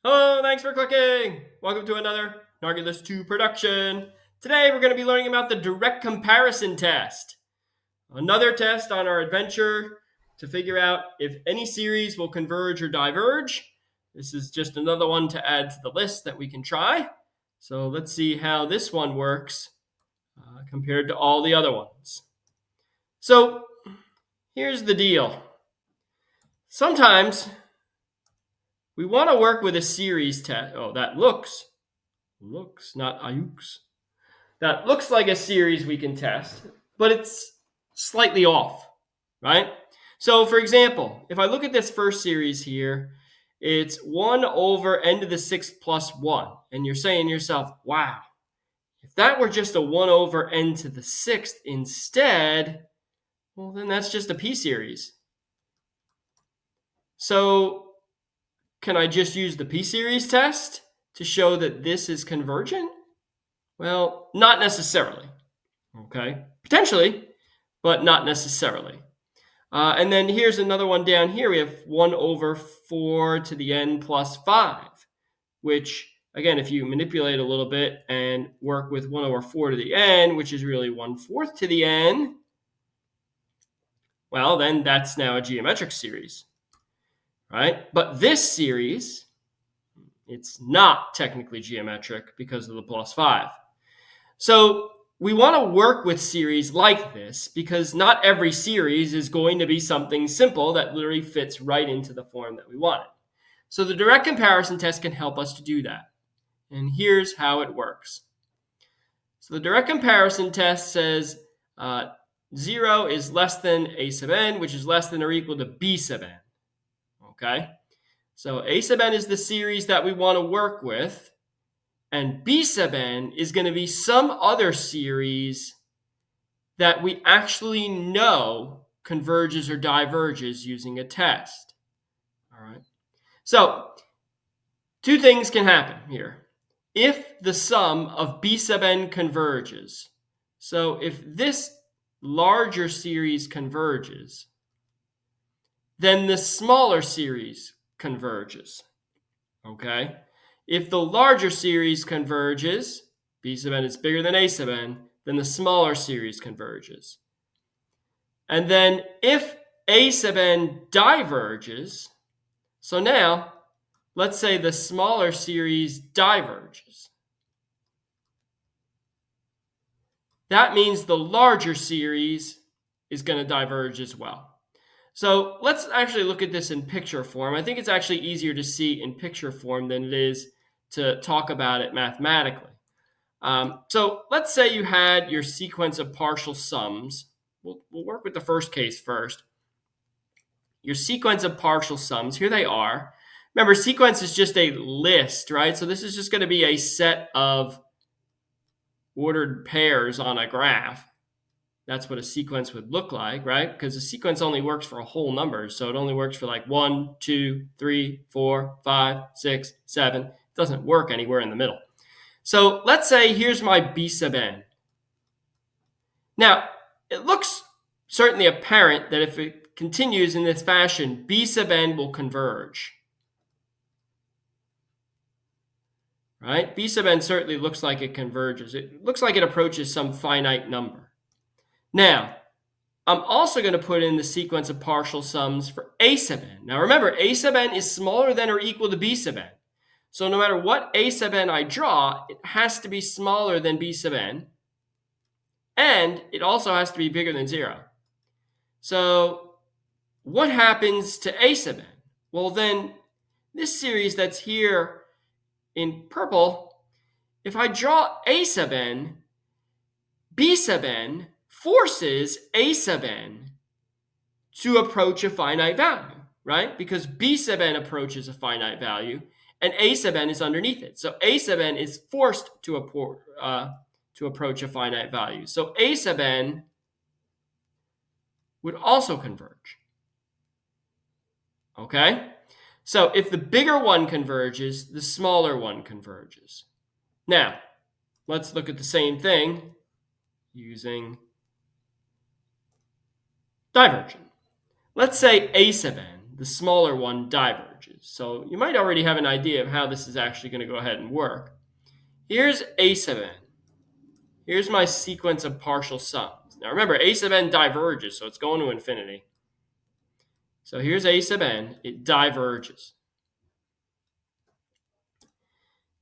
Hello, thanks for clicking. Welcome to another Nargilus 2 production. Today we're going to be learning about the direct comparison test. Another test on our adventure to figure out if any series will converge or diverge. This is just another one to add to the list that we can try. So let's see how this one works compared to all the other ones. So here's the deal. Sometimes we want to work with a series test. Oh, that looks, not ayux. That looks like a series we can test, but it's slightly off, right? So for example, if I look at this first series here, it's 1 over n to the 6th plus 1. And you're saying to yourself, wow, if that were just a 1 over n to the 6th instead, well, then that's just a p-series. So can I just use the p-series test to show that this is convergent? Well, not necessarily, okay? Potentially, but not necessarily. And then here's another one down here. We have 1 over 4 to the n plus 5, which, again, if you manipulate a little bit and work with 1 over 4 to the n, which is really 1/4 to the n, well, then that's now a geometric series, right? But this series, it's not technically geometric because of the plus 5. So we want to work with series like this because not every series is going to be something simple that literally fits right into the form that we want it. So the direct comparison test can help us to do that. And here's how it works. So the direct comparison test says 0 is less than a sub n, which is less than or equal to b sub n. Okay? So a sub n is the series that we want to work with. And b sub n is going to be some other series that we actually know converges or diverges using a test. All right. So two things can happen here. If the sum of b sub n converges, so if this larger series converges, then the smaller series converges. Okay? If the larger series converges, b sub n is bigger than a sub n, then the smaller series converges. And then if a sub n diverges, so now let's say the smaller series diverges. That means the larger series is going to diverge as well. So let's actually look at this in picture form. I think it's actually easier to see in picture form than it is to talk about it mathematically. So let's say you had your sequence of partial sums. We'll work with the first case first. Your sequence of partial sums, here they are. Remember, sequence is just a list, right? So this is just going to be a set of ordered pairs on a graph. That's what a sequence would look like, right? Because a sequence only works for a whole number. So it only works for like 1, 2, 3, 4, 5, 6, 7. It doesn't work anywhere in the middle. So let's say here's my b sub n. Now, it looks certainly apparent that if it continues in this fashion, b sub n will converge. Right? B sub n certainly looks like it converges. It looks like it approaches some finite number. Now, I'm also going to put in the sequence of partial sums for a sub n. Now remember, a sub n is smaller than or equal to b sub n. So no matter what a sub n I draw, it has to be smaller than b sub n. And it also has to be bigger than 0. So what happens to a sub n? Well, then this series that's here in purple, if I draw a sub n, b sub n forces a sub n to approach a finite value, right? Because b sub n approaches a finite value and a sub n is underneath it. So a sub n is forced to approach a finite value. So a sub n would also converge. Okay? So if the bigger one converges, the smaller one converges. Now, let's look at the same thing using divergent. Let's say a sub n, the smaller one, diverged. diverges. So you might already have an idea of how this is actually going to go ahead and work. Here's a sub n. Here's my sequence of partial sums. Now remember, a sub n diverges, so it's going to infinity. So here's a sub n, it diverges.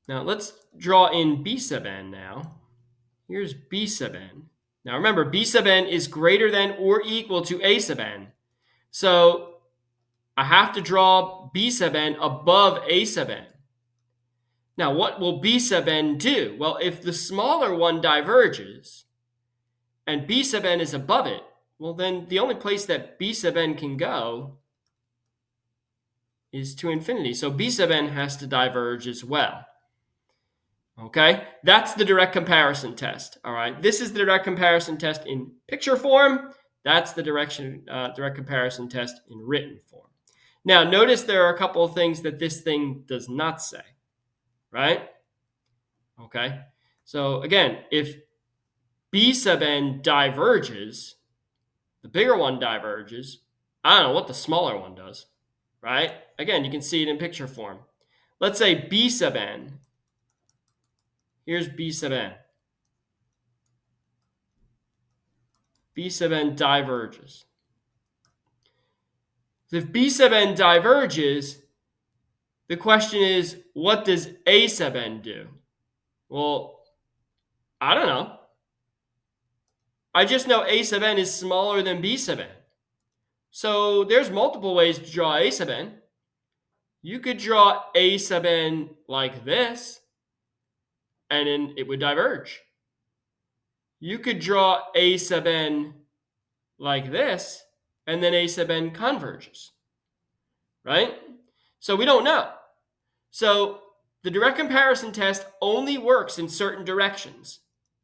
Now let's draw in b sub n now. Here's b sub n. Now remember, b sub n is greater than or equal to a sub n. So I have to draw b sub n above a sub n. Now what will b sub n do? Well, if the smaller one diverges and b sub n is above it, well then the only place that b sub n can go is to infinity. So b sub n has to diverge as well. Okay, that's the direct comparison test. All right, this is the direct comparison test in picture form. That's the direct comparison test in written form. Now, notice there are a couple of things that this thing does not say, right? Okay, so again, if b sub n diverges, the bigger one diverges, I don't know what the smaller one does, right? Again, you can see it in picture form. Let's say b sub n. Here's b sub n. B sub n diverges. If b sub n diverges, the question is, what does a sub n do? Well, I don't know. I just know a sub n is smaller than b sub n. So there's multiple ways to draw a sub n. You could draw a sub n like this, and then it would diverge. You could draw a sub n like this, and then a sub n converges, right? So we don't know. So the direct comparison test only works in certain directions,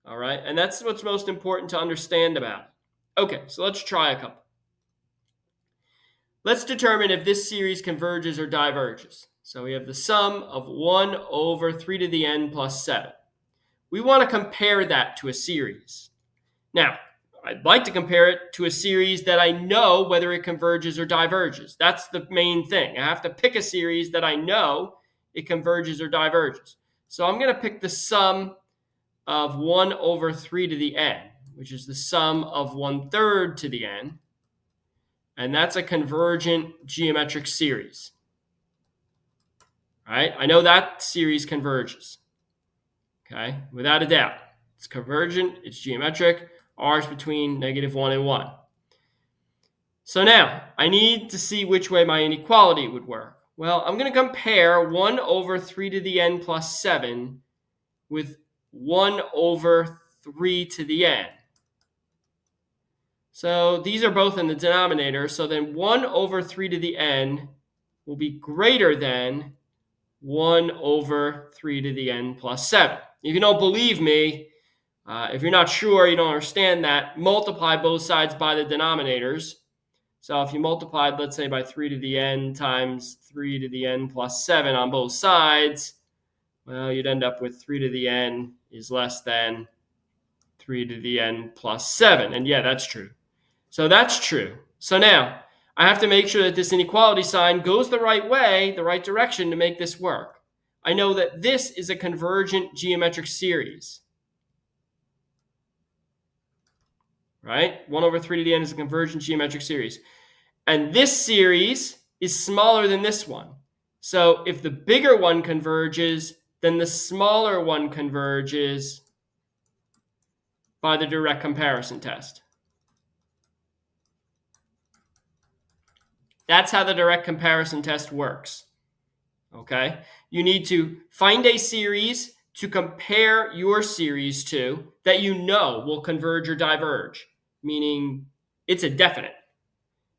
all right? And that's what's most important to understand about it. Okay, so let's try a couple. Let's determine if this series converges or diverges. So we have the sum of 1 over 3 to the n plus 7. We want to compare that to a series. Now, I'd like to compare it to a series that I know whether it converges or diverges. That's the main thing. I have to pick a series that I know it converges or diverges. So I'm going to pick the sum of 1 over 3 to the n, which is the sum of 1/3 to the n. And that's a convergent geometric series. All right? I know that series converges. Okay? Without a doubt. It's convergent, it's geometric. R is between -1 and 1. So now, I need to see which way my inequality would work. Well, I'm going to compare 1 over 3 to the n plus 7 with 1 over 3 to the n. So these are both in the denominator. So then 1 over 3 to the n will be greater than 1 over 3 to the n plus 7. If you don't believe me, if you're not sure, you don't understand that, multiply both sides by the denominators. So if you multiplied, let's say, by 3 to the n times 3 to the n plus 7 on both sides, well, you'd end up with 3 to the n is less than 3 to the n plus 7. And yeah, that's true. So that's true. So now, I have to make sure that this inequality sign goes the right way, the right direction to make this work. I know that this is a convergent geometric series. Right? 1 over 3 to the n is a convergent geometric series. And this series is smaller than this one. So if the bigger one converges, then the smaller one converges by the direct comparison test. That's how the direct comparison test works. Okay? You need to find a series to compare your series to that you know will converge or diverge, meaning it's a definite.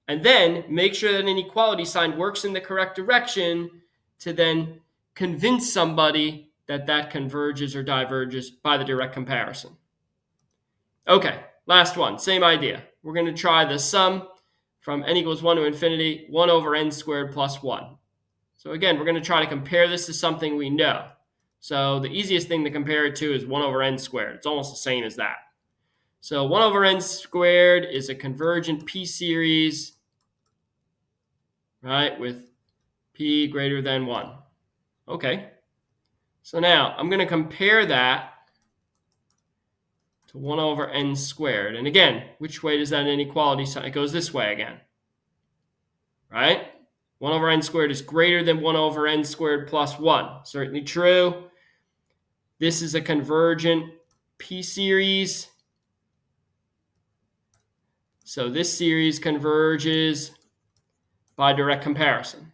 And then make sure that an inequality sign works in the correct direction to then convince somebody that that converges or diverges by the direct comparison. Okay, last one, same idea. We're going to try the sum from n equals 1 to infinity, 1 over n squared plus 1. So again, we're going to try to compare this to something we know. So the easiest thing to compare it to is 1 over n squared. It's almost the same as that. So 1 over n squared is a convergent p-series, right, with P greater than 1. Okay. So now I'm going to compare that to 1 over n squared. And again, which way does that inequality sign? It goes this way again, right? 1 over n squared is greater than 1 over n squared plus 1. Certainly true. This is a convergent P series. So this series converges by direct comparison.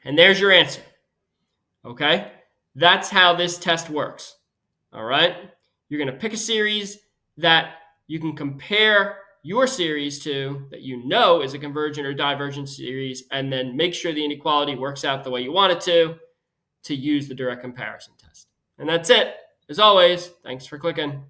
And there's your answer. Okay? That's how this test works. All right? You're going to pick a series that you can compare your series to, that you know is a convergent or divergent series, and then make sure the inequality works out the way you want it to use the direct comparison test. And that's it. As always, thanks for clicking.